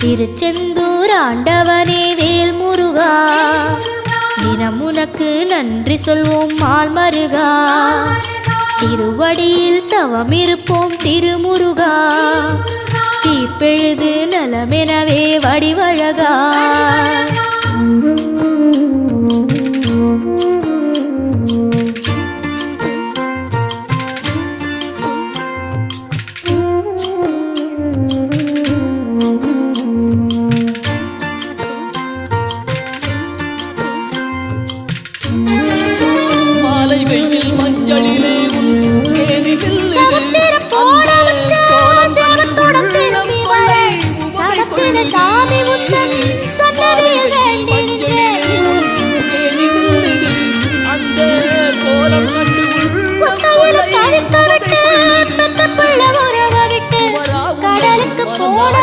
திருச்செந்தூர் ஆண்டவனே வேல் முருகா, தினம் உனக்கு நன்றி சொல்வோம் மால் மருகா. திருவடியில் தவம் இருப்போம் திருமுருகா, தீப்பெழுது நலமெனவே வடிவழகா. கடலுக்கு போன